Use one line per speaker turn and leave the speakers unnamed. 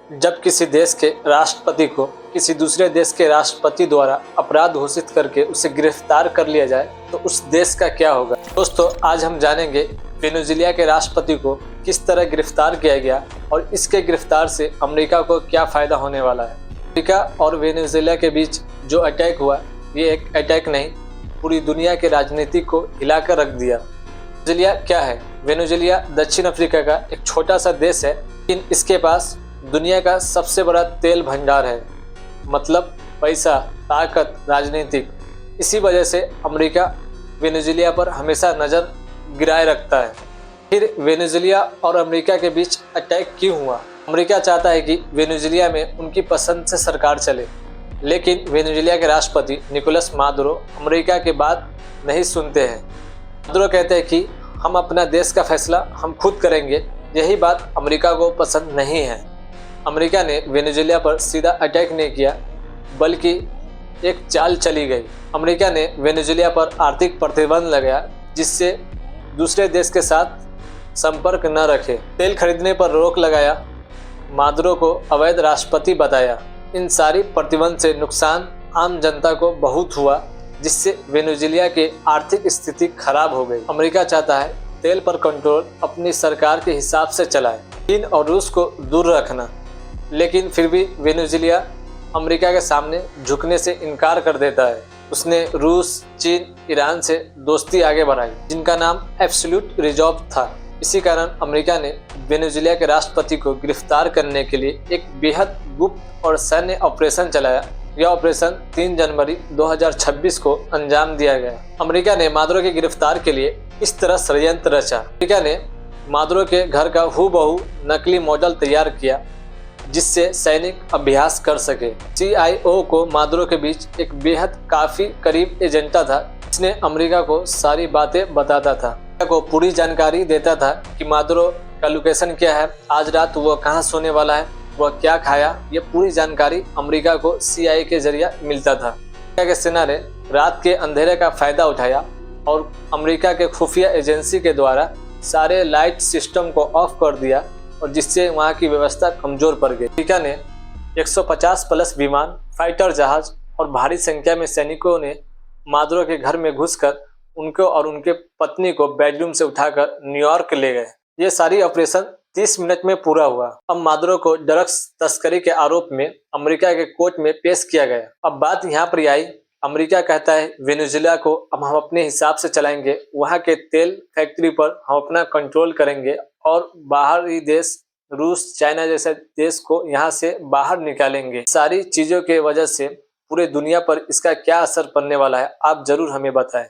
जब किसी देश के राष्ट्रपति को किसी दूसरे देश के राष्ट्रपति द्वारा अपराध घोषित करके उसे गिरफ्तार कर लिया जाए तो उस देश का क्या होगा। दोस्तों, आज हम जानेंगे वेनेजुएला के राष्ट्रपति को किस तरह गिरफ्तार किया गया और इसके गिरफ्तार से अमेरिका को क्या फायदा होने वाला है। अमेरिका और वेनेजुएला के बीच जो अटैक हुआ, ये एक अटैक नहीं, पूरी दुनिया के राजनीति को हिलाकर रख दिया। वेनेजुएला क्या है? वेनेजुएला दक्षिण अफ्रीका का एक छोटा सा देश है, लेकिन इसके पास दुनिया का सबसे बड़ा तेल भंडार है। मतलब पैसा, ताकत, राजनीतिक। इसी वजह से अमेरिका वेनेजुएला पर हमेशा नज़र गिराए रखता है। फिर वेनेजुएला और अमेरिका के बीच अटैक क्यों हुआ? अमेरिका चाहता है कि वेनेजुएला में उनकी पसंद से सरकार चले, लेकिन वेनेजुएला के राष्ट्रपति निकोलस मादुरो अमेरिका की बात नहीं सुनते हैं। मादुरो कहते हैं कि हम अपना देश का फैसला हम खुद करेंगे। यही बात अमेरिका को पसंद नहीं है। अमेरिका ने वेनेजुएला पर सीधा अटैक नहीं किया, बल्कि एक चाल चली गई। अमेरिका ने वेनेजुएला पर आर्थिक प्रतिबंध लगाया, जिससे दूसरे देश के साथ संपर्क न रखे। तेल खरीदने पर रोक लगाया, मादुरो को अवैध राष्ट्रपति बताया। इन सारी प्रतिबंध से नुकसान आम जनता को बहुत हुआ, जिससे वेनेजुएला की आर्थिक स्थिति खराब हो गई। अमेरिका चाहता है तेल पर कंट्रोल अपनी सरकार के हिसाब से चलाए, चीन और रूस को दूर रखना, लेकिन फिर भी वेनेजुएला अमेरिका के सामने झुकने से इनकार कर देता है। उसने रूस, चीन, ईरान से दोस्ती आगे बढ़ाई, जिनका नाम एब्सोल्यूट रिजर्व था। इसी कारण अमेरिका ने वेनेजुएला के राष्ट्रपति को गिरफ्तार करने के लिए एक बेहद गुप्त और सैन्य ऑपरेशन चलाया। यह ऑपरेशन 3 जनवरी 2026 को अंजाम दिया गया। अमेरिका ने मादुरो की गिरफ्तार के लिए इस तरह षड्यंत्र रचा। अमेरिका ने मादुरो के घर का हूबहू नकली मॉडल तैयार किया, जिससे सैनिक अभ्यास कर सके। CIO को मादुरो के बीच एक बेहद काफी करीब एजेंटा था, जिसने अमेरिका को सारी बातें बताता था, को पूरी जानकारी देता था कि मादुरो का लोकेशन क्या है, आज रात वो कहाँ सोने वाला है, वह क्या खाया। ये पूरी जानकारी अमेरिका को CIA के जरिए मिलता था। अमेरिका के सेना ने रात के अंधेरे का फायदा उठाया और अमेरिका के खुफिया एजेंसी के द्वारा सारे लाइट सिस्टम को ऑफ कर दिया, और जिससे वहां की व्यवस्था कमजोर पड़ गई। अमेरिका ने 150 प्लस विमान, फाइटर जहाज और भारी संख्या में सैनिकों ने मादुरो के घर में घुसकर उनको और उनके पत्नी को बेडरूम से उठाकर न्यूयॉर्क ले गए। ये सारी ऑपरेशन 30 मिनट में पूरा हुआ। अब मादुरो को ड्रग्स तस्करी के आरोप में अमेरिका के कोर्ट में पेश किया गया। अब बात यहाँ पर आई, अमेरिका कहता है वेनेजुएला को अब हम अपने हिसाब से चलाएंगे, वहाँ के तेल फैक्ट्री पर हम अपना कंट्रोल करेंगे और बाहरी देश रूस, चाइना जैसे देश को यहाँ से बाहर निकालेंगे। सारी चीजों के वजह से पूरे दुनिया पर इसका क्या असर पड़ने वाला है, आप जरूर हमें बताएं।